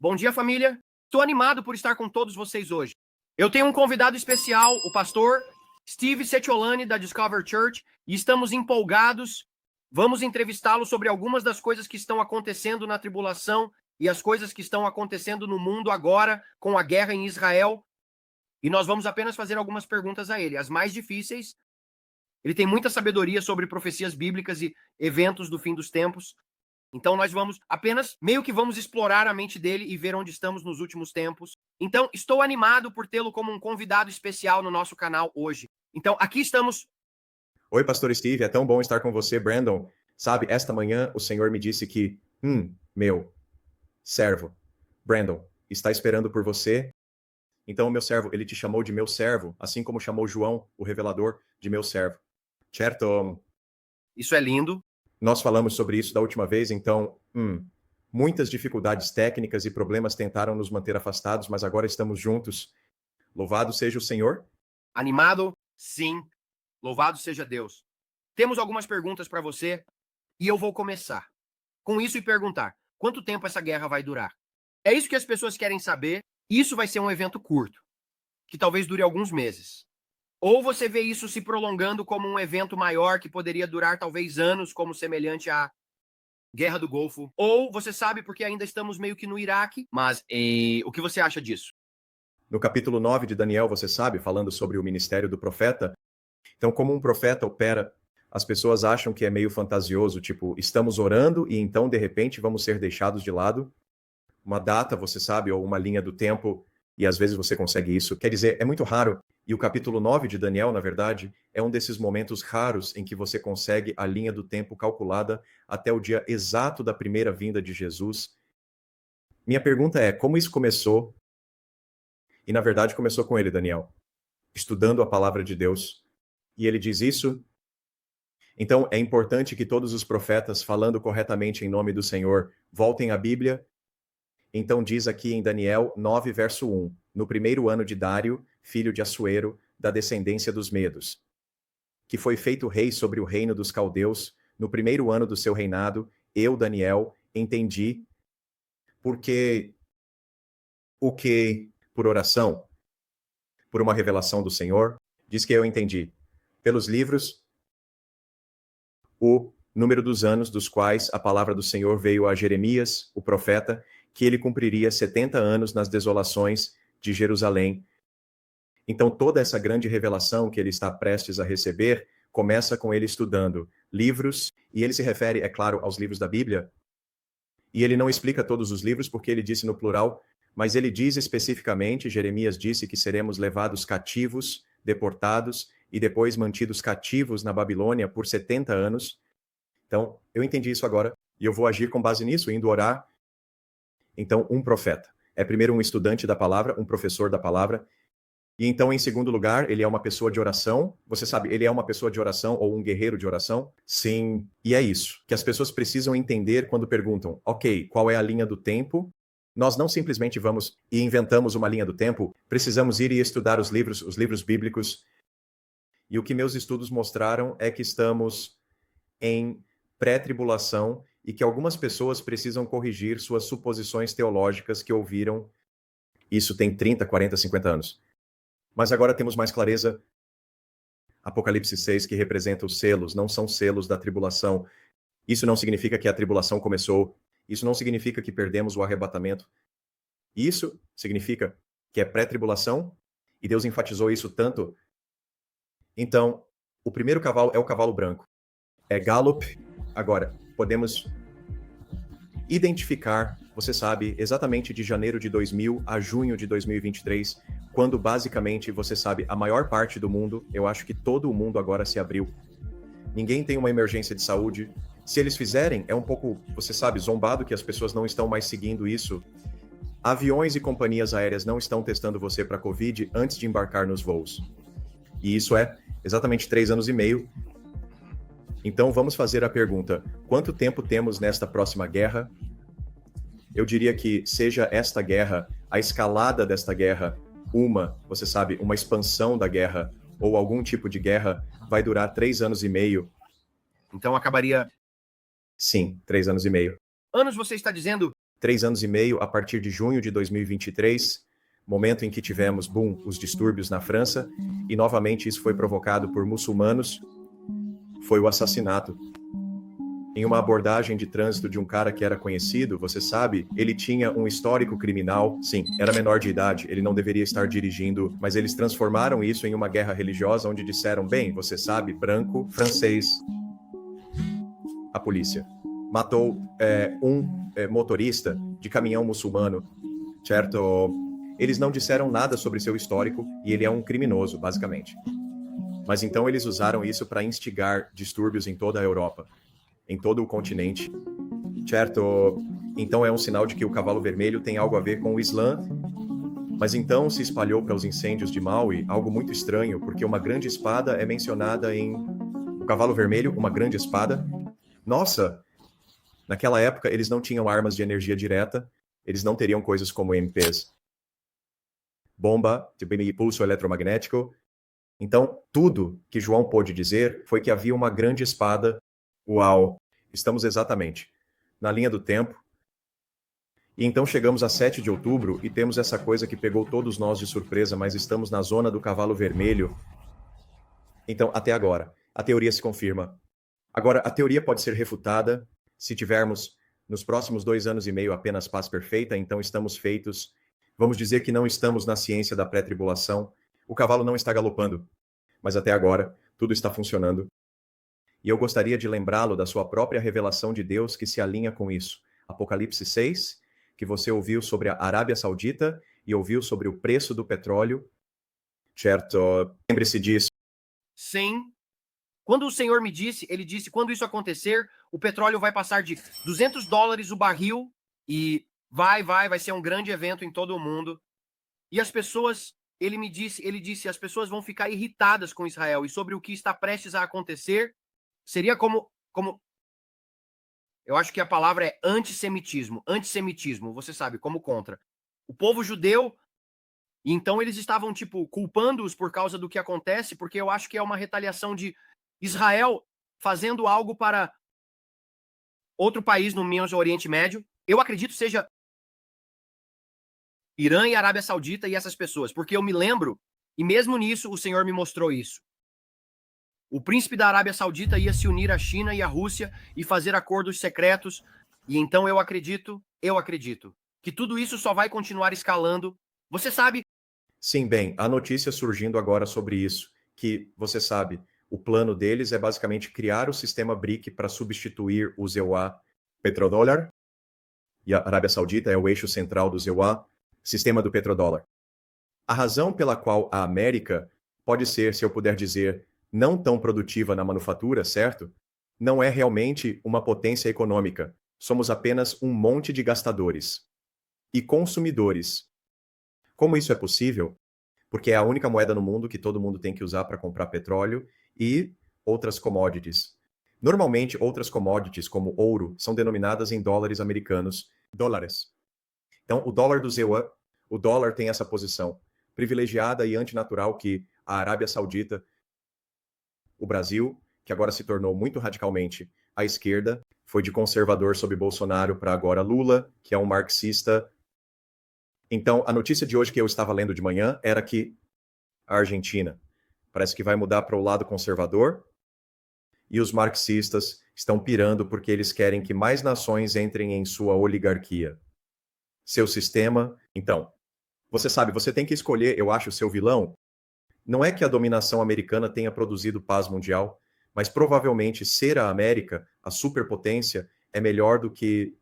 Bom dia, família. Estou animado por estar com todos vocês hoje. Eu tenho um convidado especial, o pastor Steve Setiolani, da Discover Church, e estamos empolgados. Vamos entrevistá-lo sobre algumas das coisas que estão acontecendo na tribulação e as coisas que estão acontecendo no mundo agora com a guerra em Israel. E nós vamos apenas fazer algumas perguntas a ele, as mais difíceis. Ele tem muita sabedoria sobre profecias bíblicas e eventos do fim dos tempos. Então nós vamos apenas meio que vamos explorar a mente dele e ver onde estamos nos últimos tempos. Então estou animado por tê-lo como um convidado especial no nosso canal hoje. Então aqui estamos. Oi, pastor Steve, é tão bom estar com você, Brandon. Sabe, esta manhã o Senhor me disse que, meu servo, Brandon, está esperando por você. Então o meu servo, ele te chamou de meu servo, assim como chamou João, o revelador, de meu servo. Certo? Isso é lindo. Nós falamos sobre isso da última vez, então, muitas dificuldades técnicas e problemas tentaram nos manter afastados, mas agora estamos juntos. Louvado seja o Senhor. Animado? Sim. Louvado seja Deus. Temos algumas perguntas para você e eu vou começar com isso e perguntar: quanto tempo essa guerra vai durar? É isso que as pessoas querem saber. Isso vai ser um evento curto, que talvez dure alguns meses. Ou você vê isso se prolongando como um evento maior que poderia durar talvez anos, como semelhante à Guerra do Golfo. Ou você sabe porque ainda estamos meio que no Iraque, mas o que você acha disso? No capítulo 9 de Daniel, você sabe, falando sobre o ministério do profeta. Então, como um profeta opera, as pessoas acham que é meio fantasioso, tipo, estamos orando e então, de repente, vamos ser deixados de lado. Uma data, você sabe, ou uma linha do tempo, e às vezes você consegue isso. Quer dizer, é muito raro. E o capítulo 9 de Daniel, na verdade, é um desses momentos raros em que você consegue a linha do tempo calculada até o dia exato da primeira vinda de Jesus. Minha pergunta é, como isso começou? E na verdade começou com ele, Daniel, estudando a palavra de Deus. E ele diz isso. Então é importante que todos os profetas, falando corretamente em nome do Senhor, voltem à Bíblia. Então diz aqui em Daniel 9, verso 1, no primeiro ano de Dário, filho de Assuero, da descendência dos Medos, que foi feito rei sobre o reino dos caldeus, no primeiro ano do seu reinado, eu, Daniel, entendi, porque o que, por oração, por uma revelação do Senhor, diz que eu entendi, pelos livros, o número dos anos dos quais a palavra do Senhor veio a Jeremias, o profeta, que ele cumpriria 70 anos nas desolações de Jerusalém. Então, toda essa grande revelação que ele está prestes a receber começa com ele estudando livros, e ele se refere, é claro, aos livros da Bíblia. E ele não explica todos os livros porque ele disse no plural, mas ele diz especificamente, Jeremias disse que seremos levados cativos, deportados e depois mantidos cativos na Babilônia por 70 anos. Então, eu entendi isso agora e eu vou agir com base nisso, indo orar. Então, um profeta é primeiro um estudante da palavra, um professor da palavra, e então, em segundo lugar, ele é uma pessoa de oração. Você sabe, ele é uma pessoa de oração ou um guerreiro de oração? Sim, e é isso que as pessoas precisam entender quando perguntam, ok, qual é a linha do tempo? Nós não simplesmente vamos e inventamos uma linha do tempo, precisamos ir e estudar os livros bíblicos. E o que meus estudos mostraram é que estamos em pré-tribulação e que algumas pessoas precisam corrigir suas suposições teológicas que ouviram. Isso tem 30, 40, 50 anos. Mas agora temos mais clareza. Apocalipse 6, que representa os selos, não são selos da tribulação. Isso não significa que a tribulação começou. Isso não significa que perdemos o arrebatamento. Isso significa que é pré-tribulação, e Deus enfatizou isso tanto. Então, o primeiro cavalo é o cavalo branco. É Gallup. Agora, podemos identificar, você sabe, exatamente de janeiro de 2000 a junho de 2023, quando basicamente, você sabe, a maior parte do mundo, eu acho que todo o mundo agora se abriu. Ninguém tem uma emergência de saúde. Se eles fizerem, é um pouco, você sabe, zombado que as pessoas não estão mais seguindo isso. Aviões e companhias aéreas não estão testando você para Covid antes de embarcar nos voos. E isso é exatamente 3 anos e meio. Então vamos fazer a pergunta, quanto tempo temos nesta próxima guerra? Eu diria que seja esta guerra, a escalada desta guerra, você sabe, uma expansão da guerra, ou algum tipo de guerra, vai durar 3 anos e meio. Então acabaria... Sim, 3 anos e meio. Anos você está dizendo 3 anos e meio a partir de junho de 2023, momento em que tivemos, boom, os distúrbios na França, e novamente isso foi provocado por muçulmanos, foi o assassinato. Em uma abordagem de trânsito de um cara que era conhecido, você sabe, ele tinha um histórico criminal, sim, era menor de idade, ele não deveria estar dirigindo, mas eles transformaram isso em uma guerra religiosa onde disseram, bem, você sabe, branco, francês, a polícia matou um motorista de caminhão muçulmano, certo? Eles não disseram nada sobre seu histórico e ele é um criminoso, basicamente. Mas então eles usaram isso para instigar distúrbios em toda a Europa, em todo o continente, certo? Então é um sinal de que o cavalo vermelho tem algo a ver com o Islã. Mas então se espalhou para os incêndios de Maui algo muito estranho, porque uma grande espada é mencionada em o cavalo vermelho, uma grande espada. Nossa, naquela época eles não tinham armas de energia direta, eles não teriam coisas como MPs, bomba, tipo impulso eletromagnético. Então, tudo que João pôde dizer foi que havia uma grande espada. Uau, estamos exatamente na linha do tempo. E então chegamos a 7 de outubro e temos essa coisa que pegou todos nós de surpresa, mas estamos na zona do cavalo vermelho. Então, até agora, a teoria se confirma. Agora, a teoria pode ser refutada se tivermos, nos próximos 2 anos e meio, apenas paz perfeita, então estamos feitos. Vamos dizer que não estamos na ciência da pré-tribulação. O cavalo não está galopando, mas até agora, tudo está funcionando. E eu gostaria de lembrá-lo da sua própria revelação de Deus que se alinha com isso. Apocalipse 6, que você ouviu sobre a Arábia Saudita e ouviu sobre o preço do petróleo. Certo? Lembre-se disso. Sim. Quando o Senhor me disse, ele disse, quando isso acontecer, o petróleo vai passar de $200 o barril e vai ser um grande evento em todo o mundo. E as pessoas, ele disse, as pessoas vão ficar irritadas com Israel e sobre o que está prestes a acontecer, seria como eu acho que a palavra é antissemitismo, você sabe, como contra. O povo judeu, e então eles estavam, tipo, culpando-os por causa do que acontece, porque eu acho que é uma retaliação de Israel fazendo algo para outro país no meio do Oriente Médio. Eu acredito seja Irã e Arábia Saudita e essas pessoas, porque eu me lembro, e mesmo nisso o Senhor me mostrou isso. O príncipe da Arábia Saudita ia se unir à China e à Rússia e fazer acordos secretos, e então eu acredito que tudo isso só vai continuar escalando. Você sabe? Sim, bem, há notícias surgindo agora sobre isso, que, você sabe, o plano deles é basicamente criar o sistema BRIC para substituir o ZEUA petrodólar, e a Arábia Saudita é o eixo central do ZEUA, sistema do petrodólar. A razão pela qual a América pode ser, se eu puder dizer, não tão produtiva na manufatura, certo? Não é realmente uma potência econômica. Somos apenas um monte de gastadores e consumidores. Como isso é possível? Porque é a única moeda no mundo que todo mundo tem que usar para comprar petróleo e outras commodities. Normalmente, outras commodities, como ouro, são denominadas em dólares americanos, dólares. Então, o dólar do ZEUA, o dólar tem essa posição privilegiada e antinatural que a Arábia Saudita, o Brasil, que agora se tornou muito radicalmente à esquerda, foi de conservador sob Bolsonaro para agora Lula, que é um marxista. Então, a notícia de hoje que eu estava lendo de manhã era que a Argentina parece que vai mudar para o lado conservador e os marxistas estão pirando porque eles querem que mais nações entrem em sua oligarquia. Seu sistema. Então, você sabe, você tem que escolher, eu acho, o seu vilão. Não é que a dominação americana tenha produzido paz mundial, mas provavelmente ser a América, a superpotência, é melhor do que,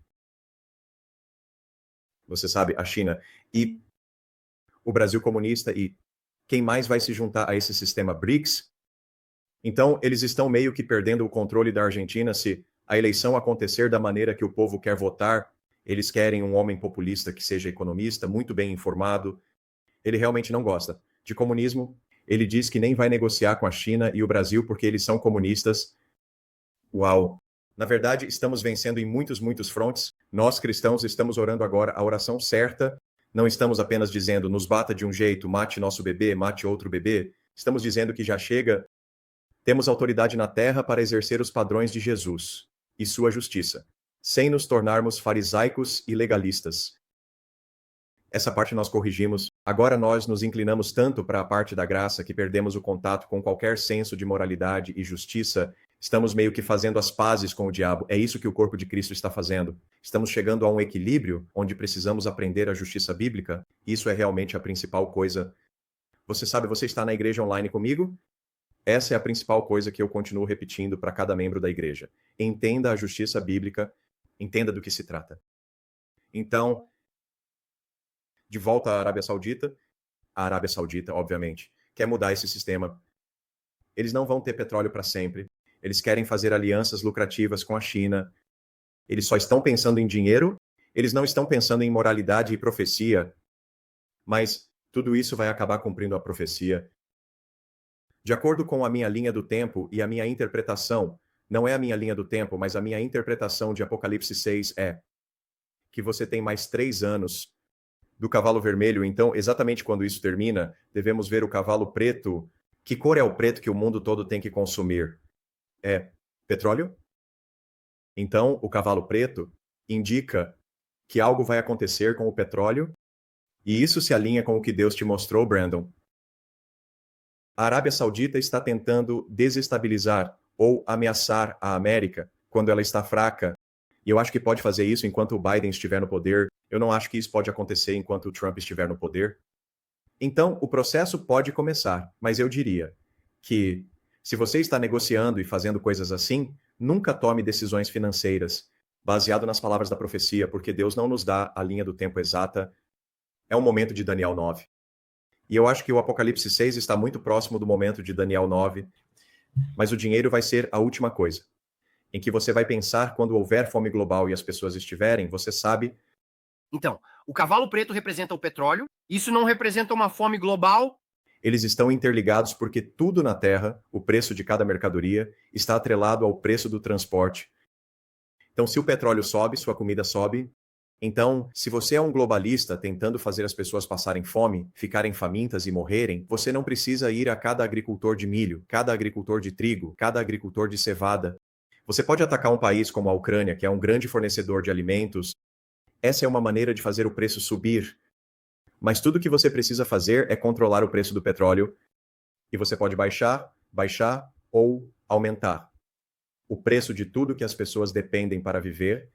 você sabe, a China. E o Brasil comunista e quem mais vai se juntar a esse sistema BRICS? Então, eles estão meio que perdendo o controle da Argentina se a eleição acontecer da maneira que o povo quer votar. Eles querem um homem populista que seja economista, muito bem informado. Ele realmente não gosta de comunismo. Ele diz que nem vai negociar com a China e o Brasil porque eles são comunistas. Uau! Na verdade, estamos vencendo em muitos frontes. Nós, cristãos, estamos orando agora a oração certa. Não estamos apenas dizendo, nos bata de um jeito, mate nosso bebê, mate outro bebê. Estamos dizendo que já chega. Temos autoridade na terra para exercer os padrões de Jesus e sua justiça. sem nos tornarmos farisaicos e legalistas. Essa parte nós corrigimos. Agora nós nos inclinamos tanto para a parte da graça que perdemos o contato com qualquer senso de moralidade e justiça. Estamos meio que fazendo as pazes com o diabo. É isso que o corpo de Cristo está fazendo. Estamos chegando a um equilíbrio onde precisamos aprender a justiça bíblica. Isso é realmente a principal coisa. Você sabe, você está na igreja online comigo? Essa é a principal coisa que eu continuo repetindo para cada membro da igreja. Entenda a justiça bíblica, entenda do que se trata. Então, de volta à Arábia Saudita, a Arábia Saudita, obviamente, quer mudar esse sistema. Eles não vão ter petróleo para sempre. Eles querem fazer alianças lucrativas com a China. Eles só estão pensando em dinheiro, eles não estão pensando em moralidade e profecia. Mas tudo isso vai acabar cumprindo a profecia. De acordo com a minha linha do tempo e a minha interpretação, não é a minha linha do tempo, mas a minha interpretação de Apocalipse 6 é que você tem mais 3 anos do cavalo vermelho. Então, exatamente quando isso termina, devemos ver o cavalo preto. Que cor é o preto que o mundo todo tem que consumir? É petróleo? Então, o cavalo preto indica que algo vai acontecer com o petróleo, e isso se alinha com o que Deus te mostrou, Brandon. A Arábia Saudita está tentando desestabilizar ou ameaçar a América quando ela está fraca, e eu acho que pode fazer isso enquanto o Biden estiver no poder. Eu não acho que isso pode acontecer enquanto o Trump estiver no poder. Então, o processo pode começar, mas eu diria que, se você está negociando e fazendo coisas assim, nunca tome decisões financeiras baseado nas palavras da profecia, porque Deus não nos dá a linha do tempo exata. É o momento de Daniel 9. E eu acho que o Apocalipse 6 está muito próximo do momento de Daniel 9, mas o dinheiro vai ser a última coisa, em que você vai pensar quando houver fome global e as pessoas estiverem, você sabe. Então, o cavalo preto representa o petróleo. Isso não representa uma fome global. Eles estão interligados porque tudo na Terra, o preço de cada mercadoria, está atrelado ao preço do transporte. Então, se o petróleo sobe, sua comida sobe. Então, se você é um globalista tentando fazer as pessoas passarem fome, ficarem famintas e morrerem, você não precisa ir a cada agricultor de milho, cada agricultor de trigo, cada agricultor de cevada. Você pode atacar um país como a Ucrânia, que é um grande fornecedor de alimentos. Essa é uma maneira de fazer o preço subir. Mas tudo que você precisa fazer é controlar o preço do petróleo, e você pode baixar ou aumentar o preço de tudo que as pessoas dependem para viver.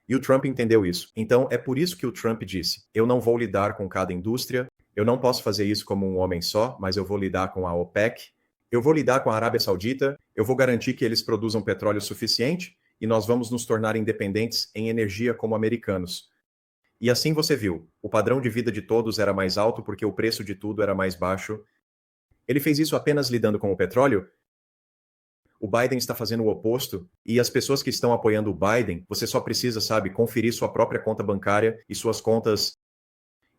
E o Trump entendeu isso. Então, é por isso que o Trump disse: eu não vou lidar com cada indústria, eu não posso fazer isso como um homem só, mas eu vou lidar com a OPEC, eu vou lidar com a Arábia Saudita, eu vou garantir que eles produzam petróleo suficiente e nós vamos nos tornar independentes em energia como americanos. E assim você viu, o padrão de vida de todos era mais alto porque o preço de tudo era mais baixo. Ele fez isso apenas lidando com o petróleo? O Biden está fazendo o oposto, e as pessoas que estão apoiando o Biden, você só precisa, sabe, conferir sua própria conta bancária e suas contas.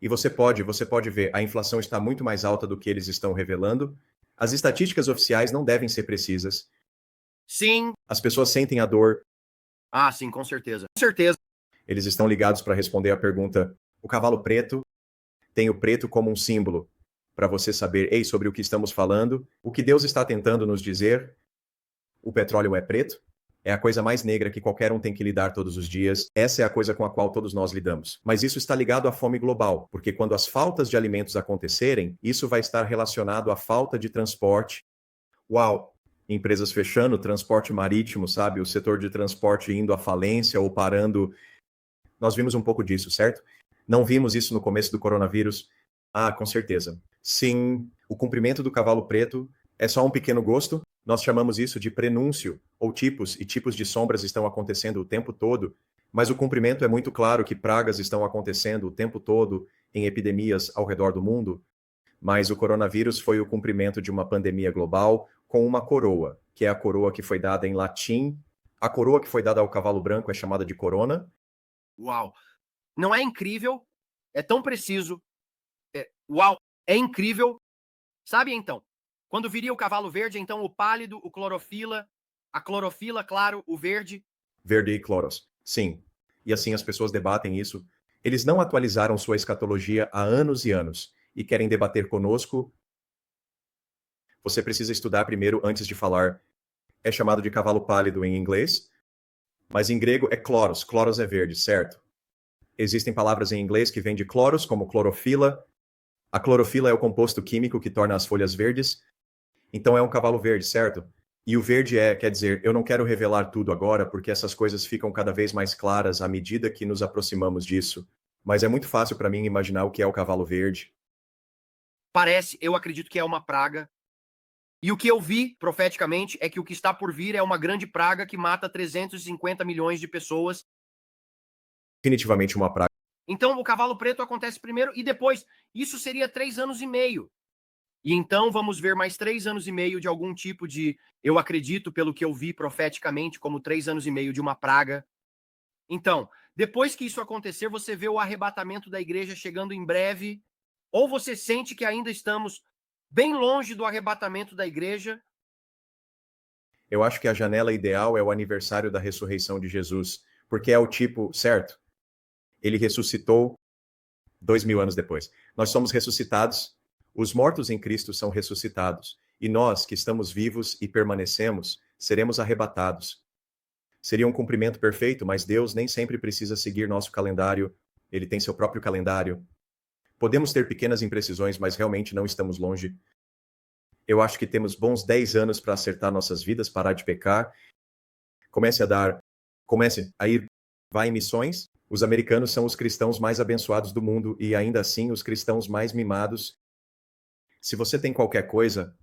E você pode ver, a inflação está muito mais alta do que eles estão revelando. As estatísticas oficiais não devem ser precisas. Sim. As pessoas sentem a dor. Ah, sim, com certeza. Com certeza. Eles estão ligados para responder a pergunta: o cavalo preto tem o preto como um símbolo, para você saber, ei, sobre o que estamos falando, o que Deus está tentando nos dizer. O petróleo é preto? É a coisa mais negra que qualquer um tem que lidar todos os dias. Essa é a coisa com a qual todos nós lidamos. Mas isso está ligado à fome global, porque quando as faltas de alimentos acontecerem, isso vai estar relacionado à falta de transporte. Uau! Empresas fechando, transporte marítimo, sabe? O setor de transporte indo à falência ou parando. Nós vimos um pouco disso, certo? Não vimos isso no começo do coronavírus? Ah, com certeza. Sim, o cumprimento do cavalo preto é só um pequeno gosto. Nós chamamos isso de prenúncio, ou tipos, e tipos de sombras estão acontecendo o tempo todo, mas o cumprimento é muito claro que pragas estão acontecendo o tempo todo em epidemias ao redor do mundo, mas o coronavírus foi o cumprimento de uma pandemia global com uma coroa, que é a coroa que foi dada em latim. A coroa que foi dada ao cavalo branco é chamada de corona. Uau! Não é incrível? É tão preciso. Uau! É incrível. Sabe, então? Quando viria o cavalo verde, então o pálido, o clorofila, a clorofila, claro, o verde. Verde e cloros. Sim. E assim as pessoas debatem isso. Eles não atualizaram sua escatologia há anos e anos e querem debater conosco. Você precisa estudar primeiro antes de falar. É chamado de cavalo pálido em inglês. Mas em grego é chloros. Chloros é verde, certo? Existem palavras em inglês que vêm de chloros, como clorofila. A clorofila é o composto químico que torna as folhas verdes. Então é um cavalo verde, certo? E o verde quer dizer, eu não quero revelar tudo agora, porque essas coisas ficam cada vez mais claras à medida que nos aproximamos disso. Mas é muito fácil para mim imaginar o que é o cavalo verde. Eu acredito que é uma praga. E o que eu vi profeticamente é que o que está por vir é uma grande praga que mata 350 milhões de pessoas. Definitivamente uma praga. Então o cavalo preto acontece primeiro e depois. Isso seria 3 anos e meio. E então vamos ver mais 3 anos e meio de algum tipo de, eu acredito, pelo que eu vi profeticamente, como 3 anos e meio de uma praga. Então, depois que isso acontecer, você vê o arrebatamento da igreja chegando em breve, ou você sente que ainda estamos bem longe do arrebatamento da igreja. Eu acho que a janela ideal é o aniversário da ressurreição de Jesus, porque é o tipo, certo? Ele ressuscitou 2000 anos depois. Nós somos ressuscitados, os mortos em Cristo são ressuscitados, e nós, que estamos vivos e permanecemos, seremos arrebatados. Seria um cumprimento perfeito, mas Deus nem sempre precisa seguir nosso calendário, ele tem seu próprio calendário. Podemos ter pequenas imprecisões, mas realmente não estamos longe. Eu acho que temos bons 10 anos para acertar nossas vidas, parar de pecar. Comece a ir, vá em missões. Os americanos são os cristãos mais abençoados do mundo e ainda assim os cristãos mais mimados. Se você tem qualquer coisa,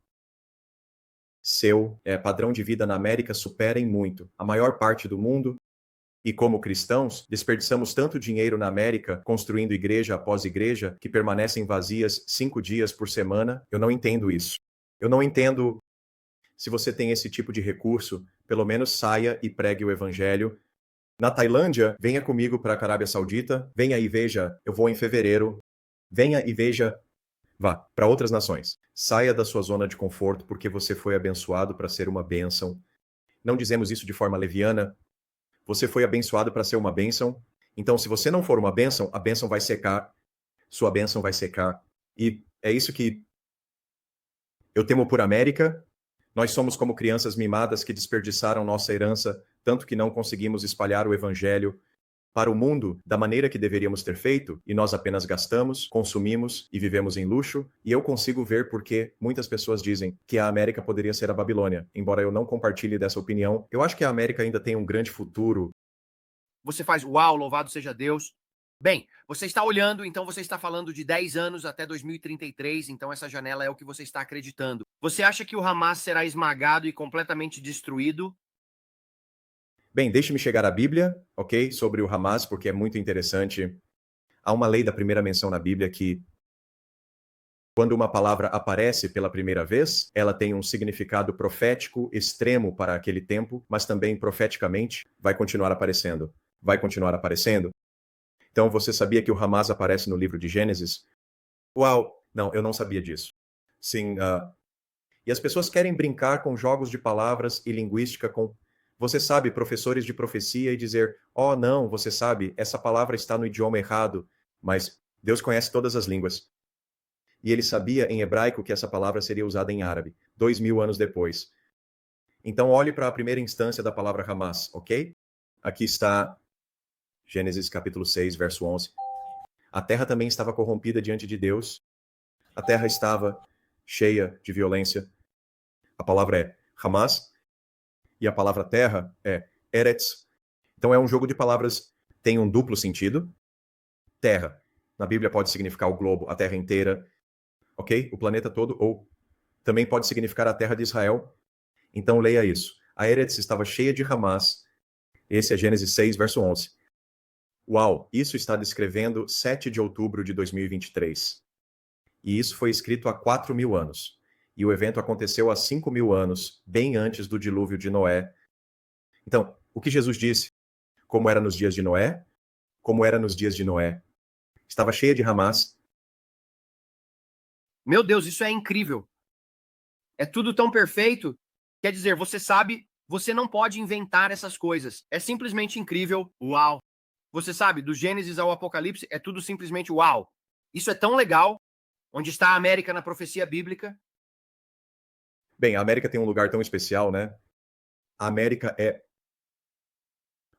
seu padrão de vida na América supera em muito a maior parte do mundo. E como cristãos, desperdiçamos tanto dinheiro na América, construindo igreja após igreja, que permanecem vazias 5 dias por semana. Eu não entendo isso. Eu não entendo. Se você tem esse tipo de recurso, pelo menos saia e pregue o evangelho. Na Tailândia, venha comigo para a Arábia Saudita. Venha e veja, eu vou em fevereiro. Venha e veja, vá para outras nações. Saia da sua zona de conforto porque você foi abençoado para ser uma bênção. Não dizemos isso de forma leviana. Você foi abençoado para ser uma bênção. Então, se você não for uma bênção, a bênção vai secar. Sua bênção vai secar. E é isso que eu temo por América. Nós somos como crianças mimadas que desperdiçaram nossa herança, tanto que não conseguimos espalhar o evangelho para o mundo da maneira que deveríamos ter feito, e nós apenas gastamos, consumimos e vivemos em luxo, e eu consigo ver porque muitas pessoas dizem que a América poderia ser a Babilônia. Embora eu não compartilhe dessa opinião, eu acho que a América ainda tem um grande futuro. Você faz, uau, louvado seja Deus. Bem, você está olhando, então você está falando de 10 anos até 2033, então essa janela é o que você está acreditando. Você acha que o Hamas será esmagado e completamente destruído? Bem, deixe-me chegar à Bíblia, ok? Sobre o Hamas, porque é muito interessante. Há uma lei da primeira menção na Bíblia que, quando uma palavra aparece pela primeira vez, ela tem um significado profético extremo para aquele tempo, mas também profeticamente vai continuar aparecendo. Vai continuar aparecendo. Então, você sabia que o Hamas aparece no livro de Gênesis? Uau! Não, eu não sabia disso. Sim, e as pessoas querem brincar com jogos de palavras e linguística com, você sabe, professores de profecia e dizer, oh, não, você sabe, essa palavra está no idioma errado, mas Deus conhece todas as línguas. E ele sabia em hebraico que essa palavra seria usada em árabe, 2000 anos depois. Então, olhe para a primeira instância da palavra Hamas, ok? Aqui está Gênesis capítulo 6, verso 11. A terra também estava corrompida diante de Deus. A terra estava cheia de violência. A palavra é Hamas e a palavra terra é Eretz. Então é um jogo de palavras, tem um duplo sentido. Terra, na Bíblia pode significar o globo, a terra inteira, ok? O planeta todo, ou também pode significar a terra de Israel. Então leia isso. A Eretz estava cheia de Hamas. Esse é Gênesis 6, verso 11. Uau, isso está descrevendo 7 de outubro de 2023. E isso foi escrito há 4.000 anos. E o evento aconteceu há 5.000 anos, bem antes do dilúvio de Noé. Então, o que Jesus disse? Como era nos dias de Noé? Como era nos dias de Noé? Estava cheia de Hamas. Meu Deus, isso é incrível. É tudo tão perfeito. Quer dizer, você sabe, você não pode inventar essas coisas. É simplesmente incrível. Uau. Você sabe, do Gênesis ao Apocalipse, é tudo simplesmente uau. Isso é tão legal. Onde está a América na profecia bíblica? Bem, a América tem um lugar tão especial, né? A América é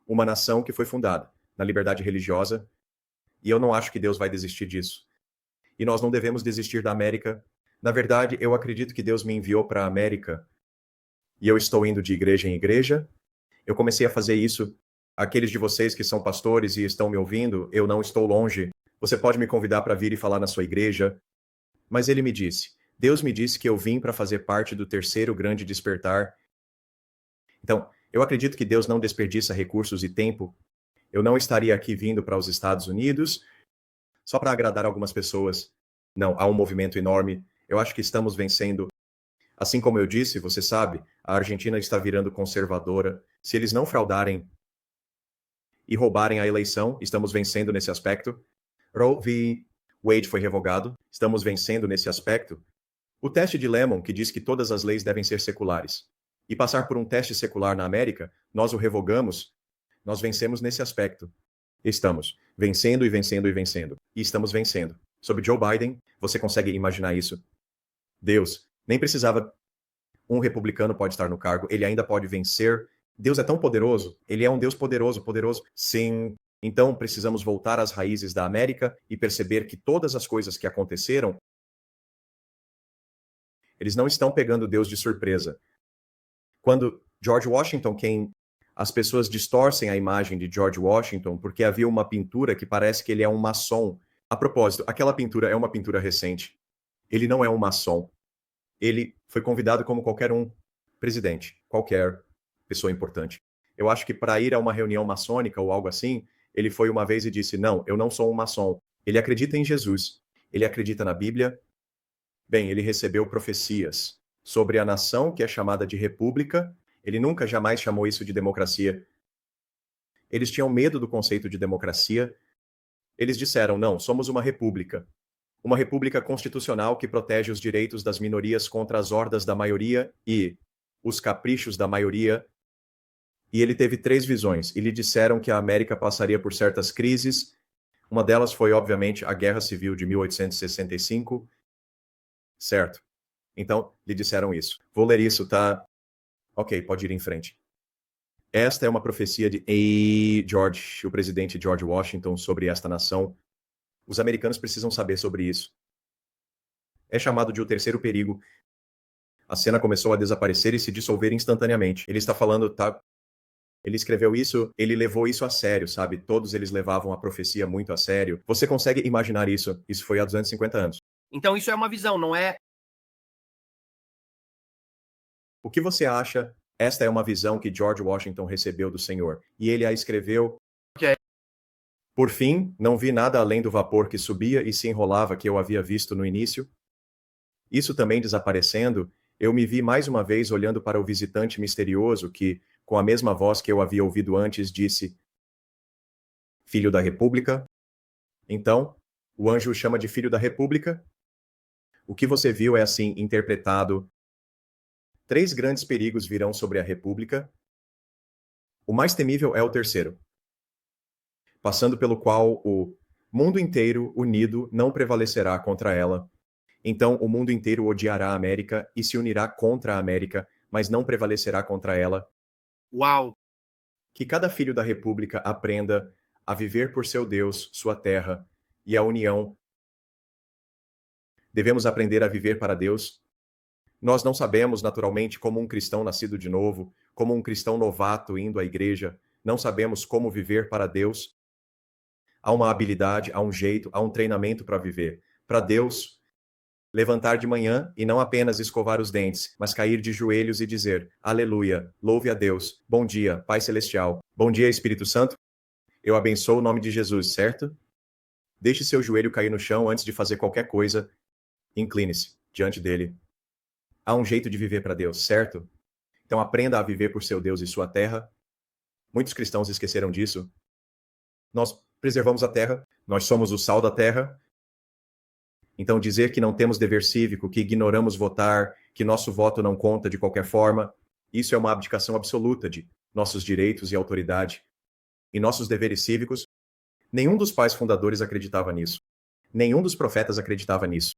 uma nação que foi fundada na liberdade religiosa, e eu não acho que Deus vai desistir disso. E nós não devemos desistir da América. Na verdade, eu acredito que Deus me enviou para a América, e eu estou indo de igreja em igreja. Eu comecei a fazer isso. Aqueles de vocês que são pastores e estão me ouvindo, eu não estou longe. Você pode me convidar para vir e falar na sua igreja. Mas ele me disse, Deus me disse que eu vim para fazer parte do terceiro grande despertar. Então, eu acredito que Deus não desperdiça recursos e tempo. Eu não estaria aqui vindo para os Estados Unidos só para agradar algumas pessoas. Não, há um movimento enorme. Eu acho que estamos vencendo. Assim como eu disse, você sabe, a Argentina está virando conservadora. Se eles não fraudarem e roubarem a eleição, estamos vencendo nesse aspecto. Roe v. Wade foi revogado, estamos vencendo nesse aspecto. O teste de Lemon, que diz que todas as leis devem ser seculares, e passar por um teste secular na América, nós o revogamos, nós vencemos nesse aspecto. Estamos vencendo e vencendo e vencendo. E estamos vencendo. Sobre Joe Biden, você consegue imaginar isso? Deus nem precisava. Um republicano pode estar no cargo, ele ainda pode vencer. Deus é tão poderoso, ele é um Deus poderoso, poderoso. Sim. Então precisamos voltar às raízes da América e perceber que todas as coisas que aconteceram, eles não estão pegando Deus de surpresa. Quando George Washington, as pessoas distorcem a imagem de George Washington porque havia uma pintura que parece que ele é um maçom. A propósito, aquela pintura é uma pintura recente. Ele não é um maçom. Ele foi convidado como qualquer um presidente, qualquer pessoa importante. Eu acho que para ir a uma reunião maçônica ou algo assim, ele foi uma vez e disse, não, eu não sou um maçom. Ele acredita em Jesus. Ele acredita na Bíblia. Bem, ele recebeu profecias sobre a nação que é chamada de república. Ele nunca jamais chamou isso de democracia. Eles tinham medo do conceito de democracia. Eles disseram, não, somos uma república. Uma república constitucional que protege os direitos das minorias contra as hordas da maioria e os caprichos da maioria. E ele teve 3 visões. E lhe disseram que a América passaria por certas crises. Uma delas foi, obviamente, a Guerra Civil de 1865. Certo. Então, lhe disseram isso. Vou ler isso, tá? Ok, pode ir em frente. Esta é uma profecia de o presidente George Washington sobre esta nação. Os americanos precisam saber sobre isso. É chamado de o terceiro perigo. A cena começou a desaparecer e se dissolver instantaneamente. Ele está falando, tá? Ele escreveu isso, ele levou isso a sério, sabe? Todos eles levavam a profecia muito a sério. Você consegue imaginar isso? Isso foi há 250 anos. Então isso é uma visão, não é? O que você acha? Esta é uma visão que George Washington recebeu do Senhor. E ele a escreveu. Ok. Por fim, não vi nada além do vapor que subia e se enrolava que eu havia visto no início. Isso também desaparecendo, eu me vi mais uma vez olhando para o visitante misterioso que, com a mesma voz que eu havia ouvido antes, disse: Filho da República? Então, o anjo o chama de Filho da República? O que você viu é assim interpretado. 3 grandes perigos virão sobre a República. O mais temível é o terceiro, passando pelo qual o mundo inteiro unido não prevalecerá contra ela. Então o mundo inteiro odiará a América e se unirá contra a América, mas não prevalecerá contra ela. Uau! Que cada filho da República aprenda a viver por seu Deus, sua terra e a união. Devemos aprender a viver para Deus. Nós não sabemos, naturalmente, como um cristão nascido de novo, como um cristão novato indo à igreja, não sabemos como viver para Deus. Há uma habilidade, há um jeito, há um treinamento para viver. Para Deus, levantar de manhã e não apenas escovar os dentes, mas cair de joelhos e dizer: Aleluia, louve a Deus, bom dia, Pai Celestial, bom dia, Espírito Santo. Eu abençoo o nome de Jesus, certo? Deixe seu joelho cair no chão antes de fazer qualquer coisa. Incline-se diante dele. Há um jeito de viver para Deus, certo? Então aprenda a viver por seu Deus e sua terra. Muitos cristãos esqueceram disso. Nós preservamos a terra, nós somos o sal da terra. Então dizer que não temos dever cívico, que ignoramos votar, que nosso voto não conta de qualquer forma, isso é uma abdicação absoluta de nossos direitos e autoridade. E nossos deveres cívicos, nenhum dos pais fundadores acreditava nisso. Nenhum dos profetas acreditava nisso.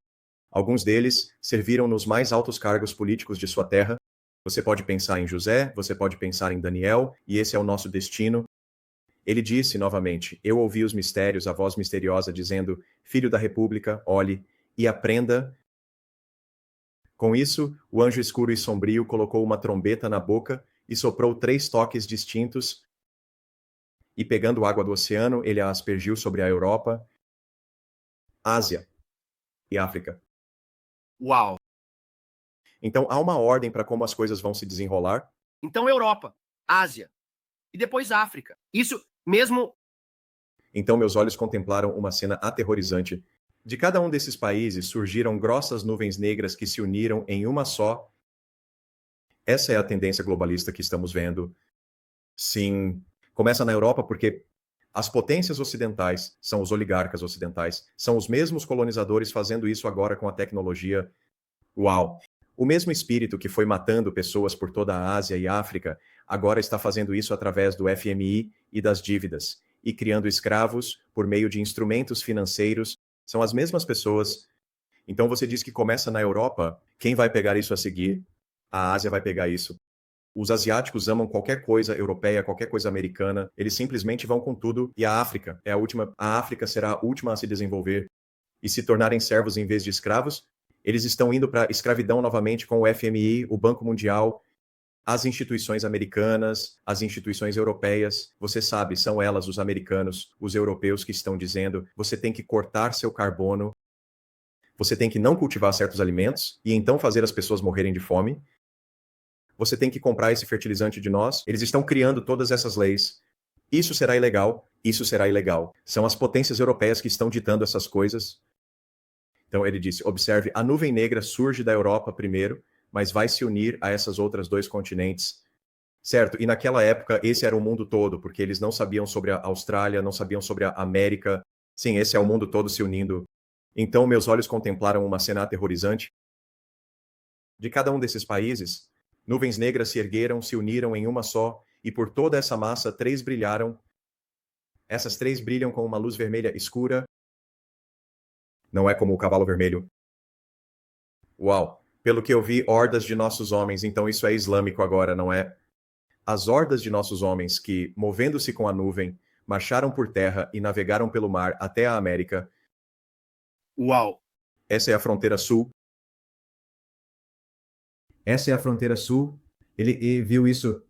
Alguns deles serviram nos mais altos cargos políticos de sua terra. Você pode pensar em José, você pode pensar em Daniel, e esse é o nosso destino. Ele disse novamente: Eu ouvi os mistérios, a voz misteriosa dizendo: Filho da República, olhe e aprenda. Com isso, o anjo escuro e sombrio colocou uma trombeta na boca e soprou 3 toques distintos, e pegando água do oceano, ele a aspergiu sobre a Europa, Ásia e África. Uau! Então há uma ordem para como as coisas vão se desenrolar. Então Europa, Ásia e depois África. Isso mesmo. Então meus olhos contemplaram uma cena aterrorizante. De cada um desses países surgiram grossas nuvens negras que se uniram em uma só. Essa é a tendência globalista que estamos vendo. Sim, começa na Europa porque as potências ocidentais, são os oligarcas ocidentais, são os mesmos colonizadores fazendo isso agora com a tecnologia. Uau! O mesmo espírito que foi matando pessoas por toda a Ásia e África, agora está fazendo isso através do FMI e das dívidas, e criando escravos por meio de instrumentos financeiros. São as mesmas pessoas. Então você diz que começa na Europa, quem vai pegar isso a seguir? A Ásia vai pegar isso. Os asiáticos amam qualquer coisa europeia, qualquer coisa americana, eles simplesmente vão com tudo, e a África é a última. A África será a última a se desenvolver e se tornarem servos em vez de escravos. Eles estão indo para a escravidão novamente com o FMI, o Banco Mundial, as instituições americanas, as instituições europeias. Você sabe, são elas, os americanos, os europeus, que estão dizendo: você tem que cortar seu carbono, você tem que não cultivar certos alimentos e então fazer as pessoas morrerem de fome. Você tem que comprar esse fertilizante de nós. Eles estão criando todas essas leis. Isso será ilegal, isso será ilegal. São as potências europeias que estão ditando essas coisas. Então ele disse: observe, a nuvem negra surge da Europa primeiro, mas vai se unir a essas outras 2 continentes. Certo? E naquela época, esse era o mundo todo, porque eles não sabiam sobre a Austrália, não sabiam sobre a América. Sim, esse é o mundo todo se unindo. Então meus olhos contemplaram uma cena aterrorizante. De cada um desses países, nuvens negras se ergueram, se uniram em uma só, e por toda essa massa 3 brilharam. Essas 3 brilham com uma luz vermelha escura. Não é como o cavalo vermelho. Uau! Pelo que eu vi, hordas de nossos homens, então isso é islâmico agora, não é? As hordas de nossos homens que, movendo-se com a nuvem, marcharam por terra e navegaram pelo mar até a América. Uau! Essa é a fronteira sul. Essa é a fronteira sul. Ele viu isso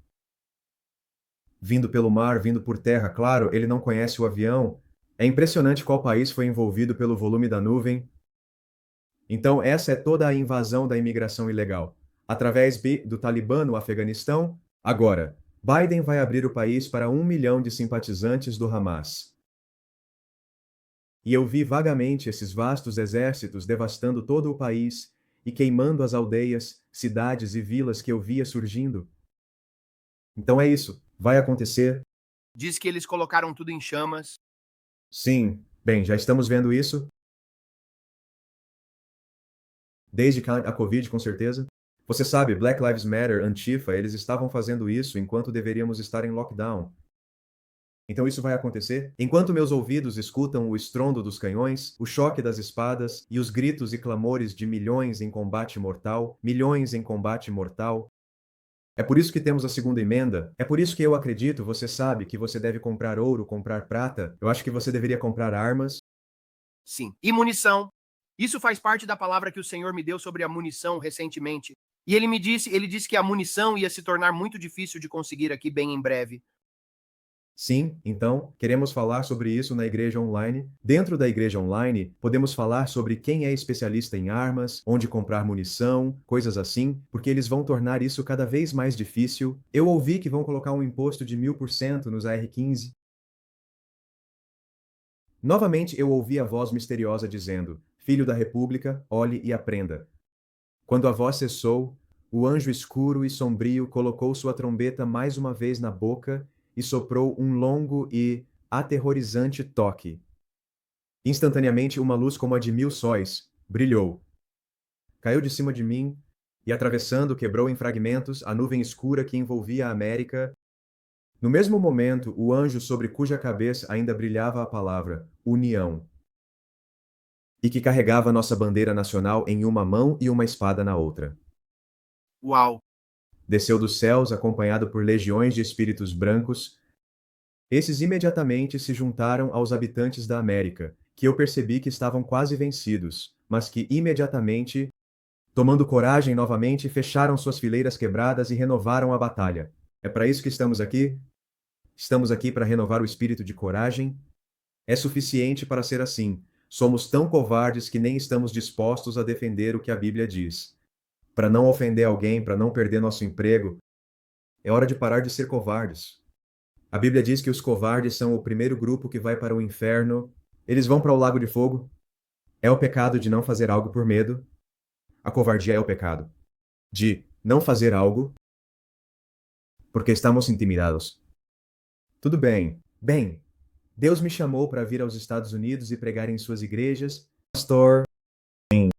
vindo pelo mar, vindo por terra. Claro, ele não conhece o avião. É impressionante qual país foi envolvido pelo volume da nuvem. Então, essa é toda a invasão da imigração ilegal. Através do Talibã no Afeganistão. Agora, Biden vai abrir o país para 1 milhão de simpatizantes do Hamas. E eu vi vagamente esses vastos exércitos devastando todo o país e queimando as aldeias, cidades e vilas que eu via surgindo. Então é isso. Vai acontecer. Diz que eles colocaram tudo em chamas. Sim. Bem, já estamos vendo isso. Desde a Covid, com certeza. Você sabe, Black Lives Matter, Antifa, eles estavam fazendo isso enquanto deveríamos estar em lockdown. Então isso vai acontecer enquanto meus ouvidos escutam o estrondo dos canhões, o choque das espadas e os gritos e clamores de milhões em combate mortal, milhões em combate mortal. É por isso que temos a segunda emenda. É por isso que eu acredito, você sabe, que você deve comprar ouro, comprar prata. Eu acho que você deveria comprar armas. Sim. E munição. Isso faz parte da palavra que o Senhor me deu sobre a munição recentemente. E ele disse que a munição ia se tornar muito difícil de conseguir aqui bem em breve. Sim, então, queremos falar sobre isso na igreja online. Dentro da igreja online, podemos falar sobre quem é especialista em armas, onde comprar munição, coisas assim, porque eles vão tornar isso cada vez mais difícil. Eu ouvi que vão colocar um imposto de 1000% nos AR-15. Novamente eu ouvi a voz misteriosa dizendo: Filho da República, olhe e aprenda. Quando a voz cessou, o anjo escuro e sombrio colocou sua trombeta mais uma vez na boca e soprou um longo e aterrorizante toque. Instantaneamente, uma luz como a de 1000 sóis brilhou. Caiu de cima de mim e, atravessando, quebrou em fragmentos a nuvem escura que envolvia a América. No mesmo momento, o anjo sobre cuja cabeça ainda brilhava a palavra União, e que carregava nossa bandeira nacional em uma mão e uma espada na outra. Uau! Desceu dos céus acompanhado por legiões de espíritos brancos, Esses imediatamente se juntaram aos habitantes da América, que eu percebi que estavam quase vencidos, mas que imediatamente, tomando coragem novamente, fecharam suas fileiras quebradas e renovaram a batalha. É para isso que estamos aqui? Estamos aqui para renovar o espírito de coragem? É suficiente para ser assim. Somos tão covardes que nem estamos dispostos a defender o que a Bíblia diz. Para não ofender alguém, para não perder nosso emprego, é hora de parar de ser covardes. A Bíblia diz que os covardes são o primeiro grupo que vai para o inferno. Eles vão para o lago de fogo. É o pecado de não fazer algo por medo. A covardia é o pecado de não fazer algo porque estamos intimidados. Tudo bem. Bem, Deus me chamou para vir aos Estados Unidos e pregar em suas igrejas. Pastor,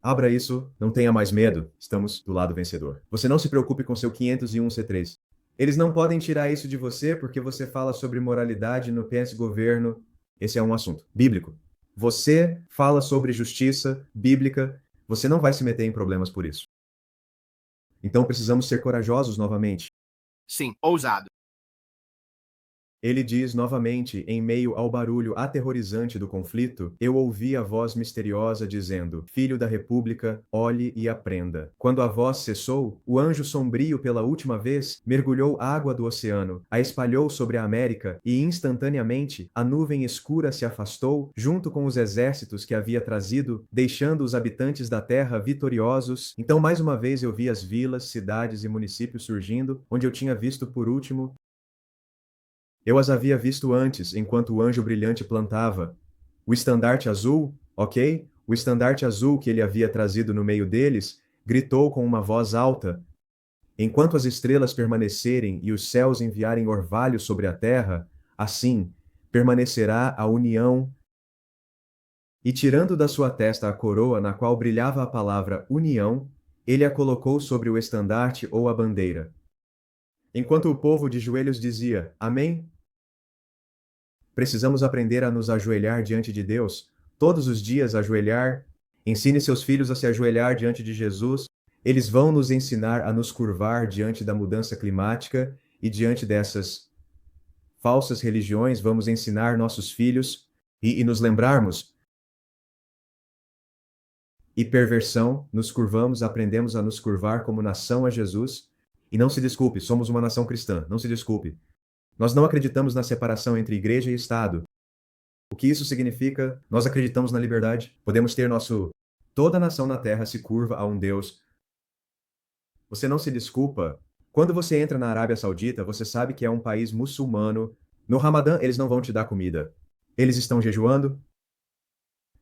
abra isso, não tenha mais medo. Estamos do lado vencedor. Você não se preocupe com seu 501 C3. Eles não podem tirar isso de você porque você fala sobre moralidade no PS governo. Esse é um assunto bíblico. Você fala sobre justiça bíblica. Você não vai se meter em problemas por isso. Então precisamos ser corajosos novamente. Sim, ousado. Ele diz novamente, em meio ao barulho aterrorizante do conflito, eu ouvi a voz misteriosa dizendo, Filho da República, olhe e aprenda. Quando a voz cessou, o anjo sombrio pela última vez mergulhou água do oceano, a espalhou sobre a América e instantaneamente a nuvem escura se afastou junto com os exércitos que havia trazido, deixando os habitantes da terra vitoriosos. Então mais uma vez eu vi as vilas, cidades e municípios surgindo, onde eu tinha visto por último. Eu as havia visto antes, enquanto o anjo brilhante plantava. O estandarte azul, ok? O estandarte azul que ele havia trazido no meio deles, gritou com uma voz alta. Enquanto as estrelas permanecerem e os céus enviarem orvalho sobre a terra, assim permanecerá a união. E tirando da sua testa a coroa na qual brilhava a palavra união, ele a colocou sobre o estandarte ou a bandeira. Enquanto o povo de joelhos dizia, Amém? Precisamos aprender a nos ajoelhar diante de Deus, todos os dias ajoelhar. Ensine seus filhos a se ajoelhar diante de Jesus. Eles vão nos ensinar a nos curvar diante da mudança climática e diante dessas falsas religiões. Vamos ensinar nossos filhos e nos lembrarmos. E perversão, nos curvamos, aprendemos a nos curvar como nação a Jesus. E não se desculpe, somos uma nação cristã, não se desculpe. Nós não acreditamos na separação entre igreja e Estado. O que isso significa? Nós acreditamos na liberdade. Podemos ter nosso... Toda nação na terra se curva a um Deus. Você não se desculpa. Quando você entra na Arábia Saudita, você sabe que é um país muçulmano. No Ramadã, eles não vão te dar comida. Eles estão jejuando.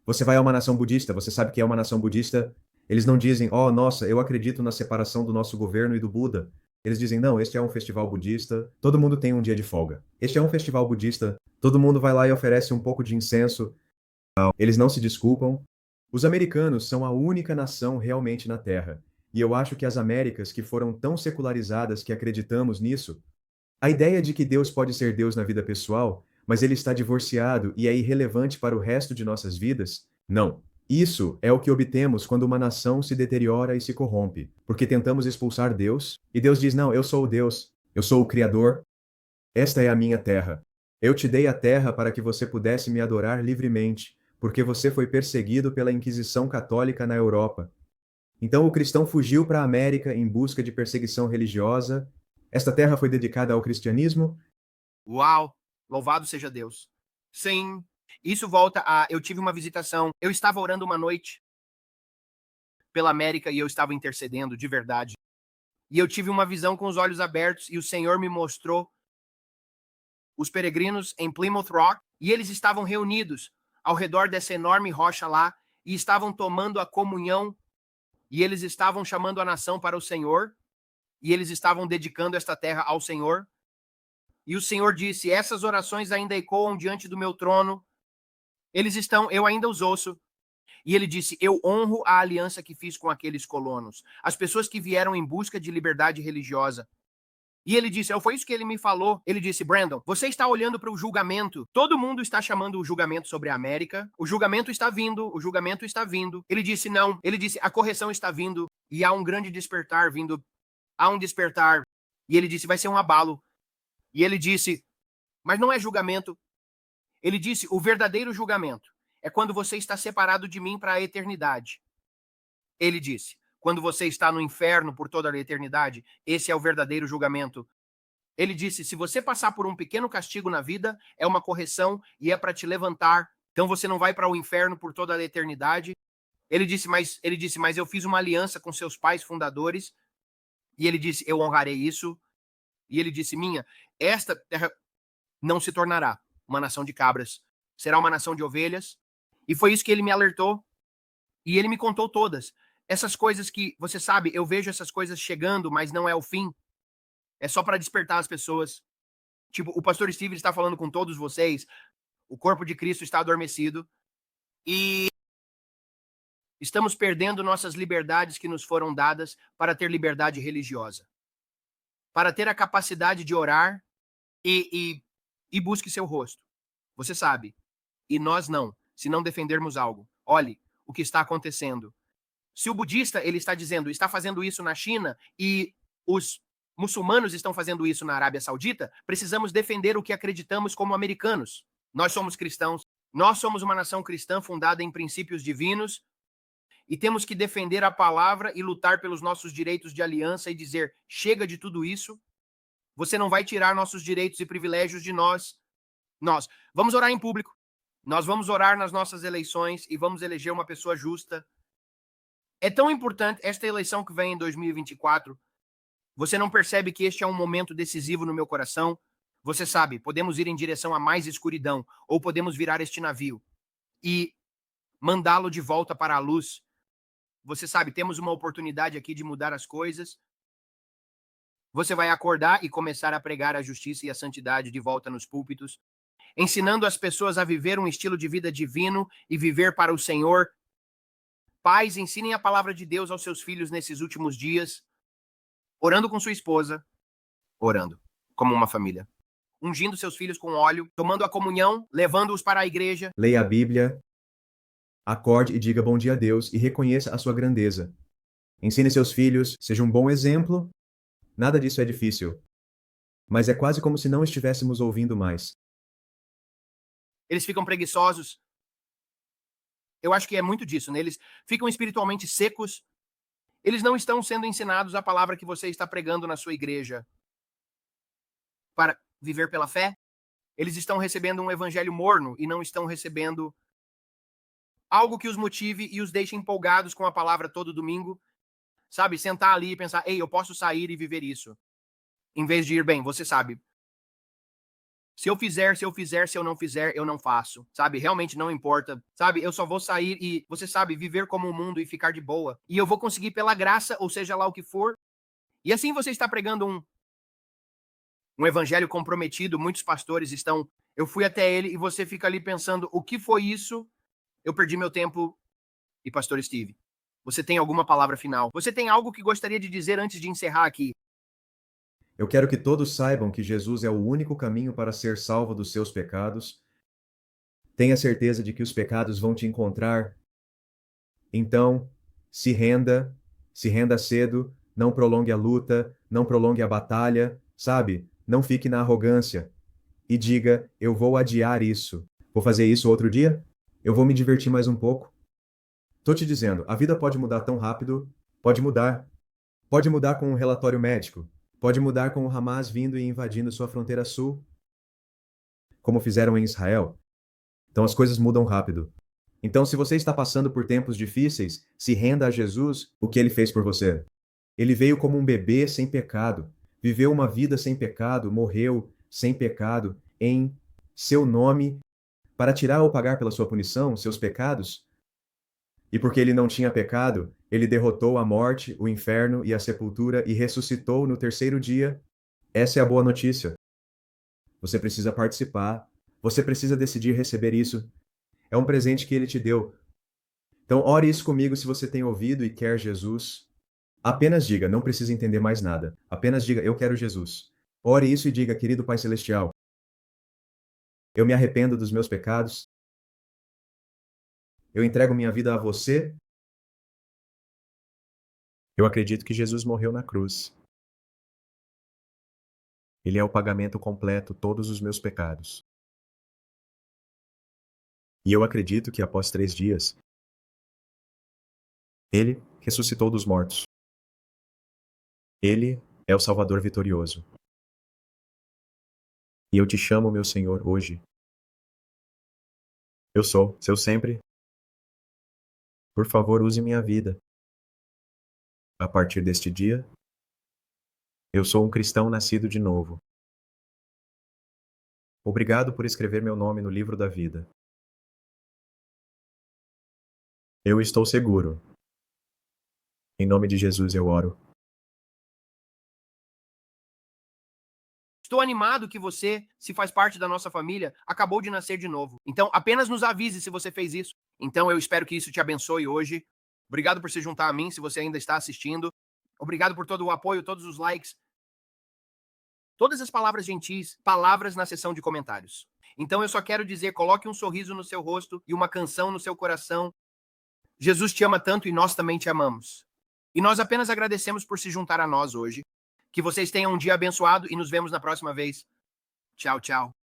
Você vai a uma nação budista, você sabe que é uma nação budista. Eles não dizem, oh, nossa, eu acredito na separação do nosso governo e do Buda. Eles dizem, não, este é um festival budista, todo mundo tem um dia de folga. Este é um festival budista, todo mundo vai lá e oferece um pouco de incenso. Eles não se desculpam. Os americanos são a única nação realmente na Terra. E eu acho que as Américas, que foram tão secularizadas que acreditamos nisso, a ideia de que Deus pode ser Deus na vida pessoal, mas ele está divorciado e é irrelevante para o resto de nossas vidas, não. Isso é o que obtemos quando uma nação se deteriora e se corrompe, porque tentamos expulsar Deus, e Deus diz, não, eu sou o Deus, eu sou o Criador, esta é a minha terra. Eu te dei a terra para que você pudesse me adorar livremente, porque você foi perseguido pela Inquisição Católica na Europa. Então o cristão fugiu para a América em busca de perseguição religiosa. Esta terra foi dedicada ao cristianismo. Uau! Louvado seja Deus. Sim. Isso volta a... Eu tive uma visitação. Eu estava orando uma noite pela América e eu estava intercedendo de verdade. E eu tive uma visão com os olhos abertos e o Senhor me mostrou os peregrinos em Plymouth Rock e eles estavam reunidos ao redor dessa enorme rocha lá e estavam tomando a comunhão e eles estavam chamando a nação para o Senhor e eles estavam dedicando esta terra ao Senhor. E o Senhor disse, essas orações ainda ecoam diante do meu trono. Eles estão, eu ainda os ouço. E ele disse, eu honro a aliança que fiz com aqueles colonos, as pessoas que vieram em busca de liberdade religiosa. E ele disse, foi isso que ele me falou. Ele disse, Brandon, você está olhando para o julgamento. Todo mundo está chamando o julgamento sobre a América. O julgamento está vindo, o julgamento está vindo. Ele disse, não. Ele disse, a correção está vindo. E há um grande despertar vindo. Há um despertar. E ele disse, vai ser um abalo. E ele disse, Mas não é julgamento. Ele disse, o verdadeiro julgamento é quando você está separado de mim para a eternidade. Ele disse, quando você está no inferno por toda a eternidade, esse é o verdadeiro julgamento. Ele disse, se você passar por um pequeno castigo na vida, é uma correção e é para te levantar. Então você não vai para o inferno por toda a eternidade. Ele disse, mas eu fiz uma aliança com seus pais fundadores. E ele disse, eu honrarei isso. E ele disse, esta terra não se tornará uma nação de cabras, será uma nação de ovelhas. E foi isso que ele me alertou. E ele me contou todas. Essas coisas que, você sabe, eu vejo essas coisas chegando, mas não é o fim. É só para despertar as pessoas. Tipo, o pastor Steve está falando com todos vocês. O corpo de Cristo está adormecido. E estamos perdendo nossas liberdades que nos foram dadas para ter liberdade religiosa. Para ter a capacidade de orar e busque seu rosto. Você sabe. E nós não, se não defendermos algo. Olhe o que está acontecendo. Se o budista, ele está dizendo, está fazendo isso na China e os muçulmanos estão fazendo isso na Arábia Saudita, precisamos defender o que acreditamos como americanos. Nós somos cristãos, nós somos uma nação cristã fundada em princípios divinos e temos que defender a palavra e lutar pelos nossos direitos de aliança e dizer, chega de tudo isso, você não vai tirar nossos direitos e privilégios de nós. Nós vamos orar em público, nós vamos orar nas nossas eleições e vamos eleger uma pessoa justa. É tão importante esta eleição que vem em 2024. Você não percebe que este é um momento decisivo no meu coração? Você sabe, podemos ir em direção a mais escuridão, ou podemos virar este navio e mandá-lo de volta para a luz. Você sabe, temos uma oportunidade aqui de mudar as coisas. Você vai acordar e começar a pregar a justiça e a santidade de volta nos púlpitos, ensinando as pessoas a viver um estilo de vida divino e viver para o Senhor. Pais, ensinem a palavra de Deus aos seus filhos nesses últimos dias, orando com sua esposa, orando como uma família, ungindo seus filhos com óleo, tomando a comunhão, levando-os para a igreja. Leia a Bíblia, acorde e diga bom dia a Deus e reconheça a sua grandeza. Ensine seus filhos, seja um bom exemplo. Nada disso é difícil. Mas é quase como se não estivéssemos ouvindo mais. Eles ficam preguiçosos. Eu acho que é muito disso, né? Eles ficam espiritualmente secos. Eles não estão sendo ensinados a palavra que você está pregando na sua igreja para viver pela fé. Eles estão recebendo um evangelho morno e não estão recebendo algo que os motive e os deixe empolgados com a palavra todo domingo. Sabe, sentar ali e pensar, ei, eu posso sair e viver isso. Em vez de ir, bem, você sabe, se eu fizer, se eu não fizer, eu não faço. Sabe, realmente não importa. Sabe, eu só vou sair e, você sabe, viver como o mundo e ficar de boa. E eu vou conseguir pela graça, ou seja lá o que for. E assim você está pregando um evangelho comprometido. Muitos pastores estão... Eu fui até ele e você fica ali pensando, o que foi isso? Eu perdi meu tempo. E pastor Steve, você tem alguma palavra final? Você tem algo que gostaria de dizer antes de encerrar aqui? Eu quero que todos saibam que Jesus é o único caminho para ser salvo dos seus pecados. Tenha certeza de que os pecados vão te encontrar. Então, se renda cedo, não prolongue a luta, não prolongue a batalha, sabe? Não fique na arrogância. E diga, eu vou adiar isso. Vou fazer isso outro dia? Eu vou me divertir mais um pouco. Tô te dizendo, a vida pode mudar tão rápido. Pode mudar. Pode mudar com um relatório médico. Pode mudar com o Hamas vindo e invadindo sua fronteira sul, como fizeram em Israel. Então as coisas mudam rápido. Então, se você está passando por tempos difíceis, se renda a Jesus, o que ele fez por você. Ele veio como um bebê sem pecado, viveu uma vida sem pecado, morreu sem pecado, em seu nome, para tirar ou pagar pela sua punição, seus pecados. E porque ele não tinha pecado, ele derrotou a morte, o inferno e a sepultura e ressuscitou no terceiro dia. Essa é a boa notícia. Você precisa participar. Você precisa decidir receber isso. É um presente que ele te deu. Então, ore isso comigo se você tem ouvido e quer Jesus. Apenas diga, não precisa entender mais nada. Apenas diga, eu quero Jesus. Ore isso e diga, querido Pai Celestial, eu me arrependo dos meus pecados. Eu entrego minha vida a você. Eu acredito que Jesus morreu na cruz. Ele é o pagamento completo todos os meus pecados. E eu acredito que após 3 dias, ele ressuscitou dos mortos. Ele é o Salvador vitorioso. E eu te chamo, meu Senhor, hoje. Eu sou seu sempre. Por favor, use minha vida. A partir deste dia, eu sou um cristão nascido de novo. Obrigado por escrever meu nome no livro da vida. Eu estou seguro. Em nome de Jesus eu oro. Estou animado que você, se faz parte da nossa família, acabou de nascer de novo. Então, apenas nos avise se você fez isso. Então, eu espero que isso te abençoe hoje. Obrigado por se juntar a mim, se você ainda está assistindo. Obrigado por todo o apoio, todos os likes. Todas as palavras gentis, palavras na seção de comentários. Então, eu só quero dizer, coloque um sorriso no seu rosto e uma canção no seu coração. Jesus te ama tanto e nós também te amamos. E nós apenas agradecemos por se juntar a nós hoje. Que vocês tenham um dia abençoado e nos vemos na próxima vez. Tchau, tchau.